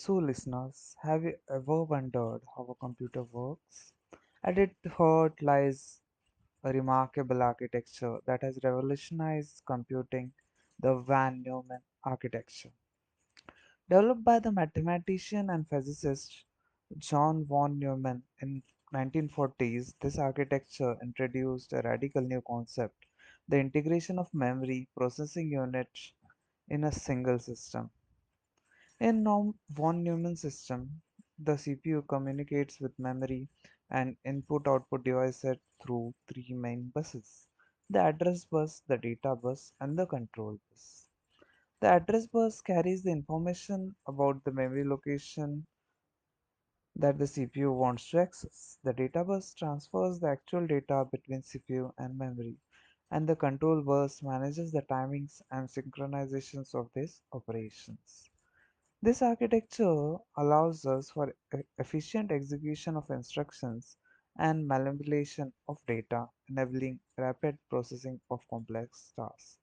So, listeners, have you ever wondered how a computer works? At its heart lies a remarkable architecture that has revolutionized computing, the Van Neumann architecture. Developed by the mathematician and physicist John von Neumann in 1940s, this architecture introduced a radical new concept, the integration of memory processing units in a single system. In von Neumann system, the CPU communicates with memory and input-output devices through three main buses: the address bus, the data bus, and the control bus. The address bus carries the information about the memory location that the CPU wants to access. The data bus transfers the actual data between CPU and memory, and the control bus manages the timings and synchronizations of these operations. This architecture allows us for efficient execution of instructions and manipulation of data, enabling rapid processing of complex tasks.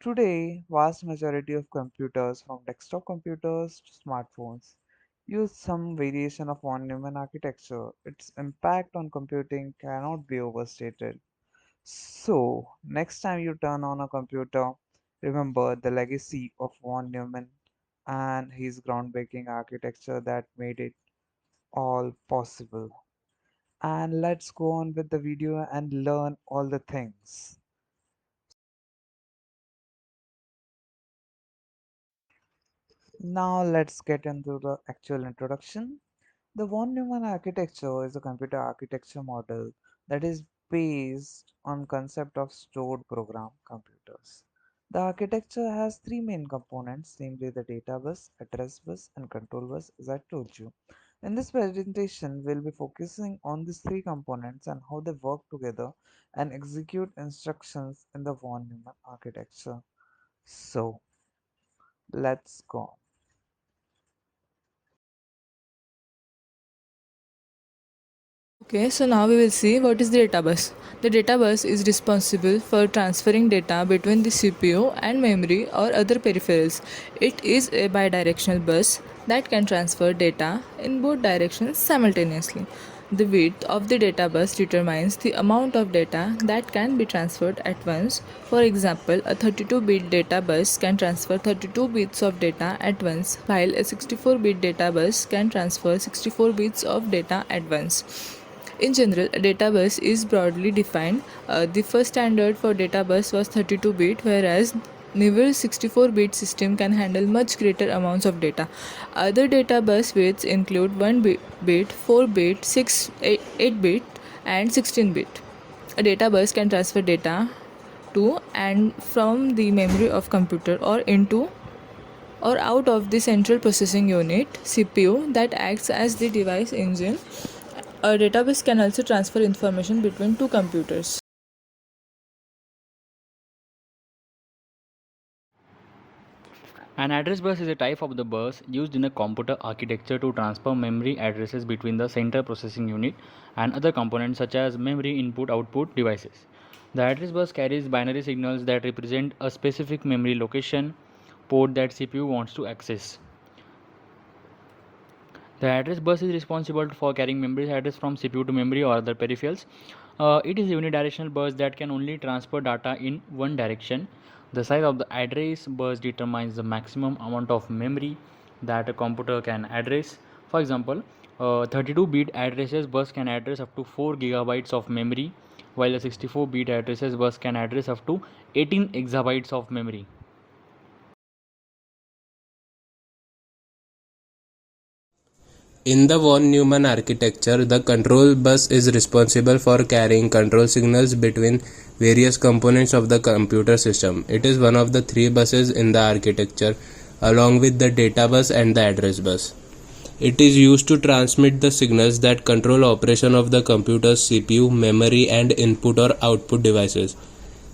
Today, vast majority of computers, from desktop computers to smartphones, use some variation of von Neumann architecture. Its impact on computing cannot be overstated. So, next time you turn on a computer, remember the legacy of von Neumann and his groundbreaking architecture that made it all possible. And let's go on with the video and learn all the things. Now let's get into the actual introduction. The von Neumann architecture is a computer architecture model that is based on concept of stored program computers. The architecture has three main components, namely the data bus, address bus, and control bus, as I told you. In this presentation, we'll be focusing on these three components and how they work together and execute instructions in the von Neumann architecture. So, let's go. Okay, so now we will see what is the data bus. The data bus is responsible for transferring data between the CPU and memory or other peripherals. It is a bidirectional bus that can transfer data in both directions simultaneously. The width of the data bus determines the amount of data that can be transferred at once. For example, a 32-bit data bus can transfer 32 bits of data at once, while a 64-bit data bus can transfer 64 bits of data at once. In general, a data bus is broadly defined. The first standard for data bus was 32-bit, whereas newer 64-bit system can handle much greater amounts of data. Other data bus widths include 1 bit, 4-bit, 6, 8-bit, and 16-bit. A data bus can transfer data to and from the memory of computer or into or out of the central processing unit CPU that acts as the device engine. A database can also transfer information between two computers. An address bus is a type of the bus used in a computer architecture to transfer memory addresses between the central processing unit and other components such as memory input output devices. The address bus carries binary signals that represent a specific memory location port that CPU wants to access. The address bus is responsible for carrying memory address from CPU to memory or other peripherals. It is a unidirectional bus that can only transfer data in one direction. The size of the address bus determines the maximum amount of memory that a computer can address. For example, 32-bit addresses bus can address up to 4 gigabytes of memory, while a 64-bit addresses bus can address up to 18 exabytes of memory. In the von Neumann architecture, the control bus is responsible for carrying control signals between various components of the computer system. It is one of the three buses in the architecture, along with the data bus and the address bus. It is used to transmit the signals that control operation of the computer's CPU, memory, and input or output devices.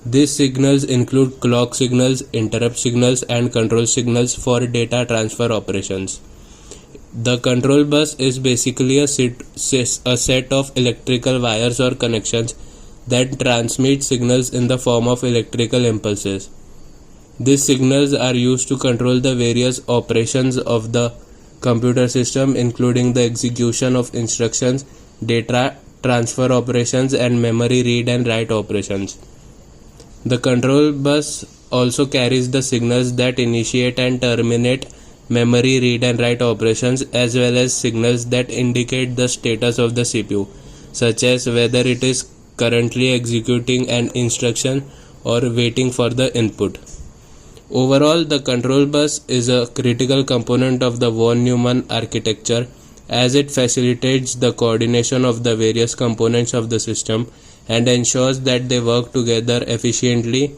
These signals include clock signals, interrupt signals, and control signals for data transfer operations. The control bus is basically a set of electrical wires or connections that transmit signals in the form of electrical impulses. These signals are used to control the various operations of the computer system, including the execution of instructions, data transfer operations, and memory read and write operations. The control bus also carries the signals that initiate and terminate memory read and write operations, as well as signals that indicate the status of the CPU, such as whether it is currently executing an instruction or waiting for the input. Overall, the control bus is a critical component of the von Neumann architecture, as it facilitates the coordination of the various components of the system and ensures that they work together efficiently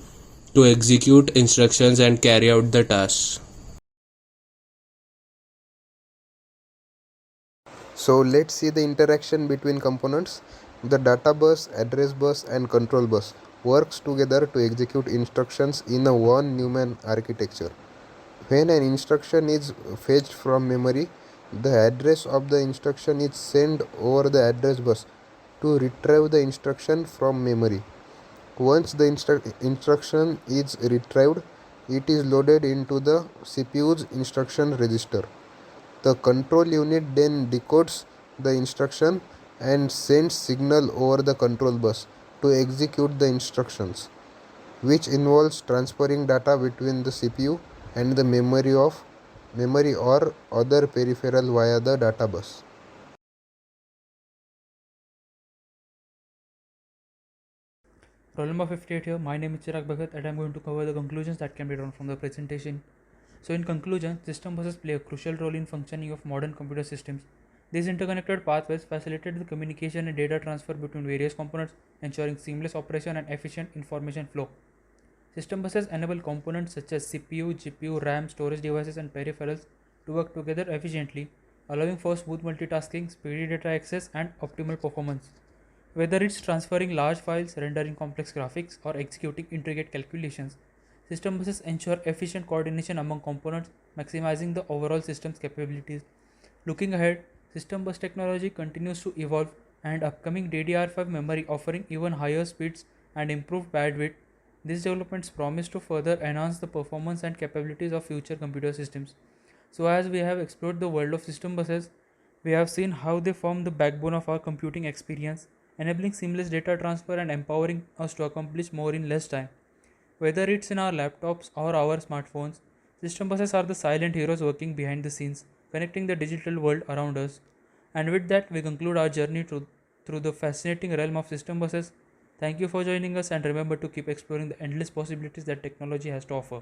to execute instructions and carry out the tasks. So let's see the interaction between components. The data bus, address bus and control bus works together to execute instructions in a von Neumann architecture. When an instruction is fetched from memory, the address of the instruction is sent over the address bus to retrieve the instruction from memory. Once the instruction is retrieved, it is loaded into the CPU's instruction register. The control unit then decodes the instruction and sends signal over the control bus to execute the instructions, which involves transferring data between the CPU and the memory or other peripheral via the data bus. Roll number 58 here. My name is Chirag Bhagat and I am going to cover the conclusions that can be drawn from the presentation. So in conclusion, system buses play a crucial role in functioning of modern computer systems. These interconnected pathways facilitate the communication and data transfer between various components, ensuring seamless operation and efficient information flow. System buses enable components such as CPU, GPU, RAM, storage devices, and peripherals to work together efficiently, allowing for smooth multitasking, speedy data access, and optimal performance. Whether it's transferring large files, rendering complex graphics, or executing intricate calculations, system buses ensure efficient coordination among components, maximizing the overall system's capabilities. Looking ahead, system bus technology continues to evolve, and upcoming DDR5 memory offering even higher speeds and improved bandwidth. These developments promise to further enhance the performance and capabilities of future computer systems. So, as we have explored the world of system buses, we have seen how they form the backbone of our computing experience, enabling seamless data transfer and empowering us to accomplish more in less time. Whether it's in our laptops or our smartphones, system buses are the silent heroes working behind the scenes, connecting the digital world around us. And with that, we conclude our journey through the fascinating realm of system buses. Thank you for joining us, and remember to keep exploring the endless possibilities that technology has to offer.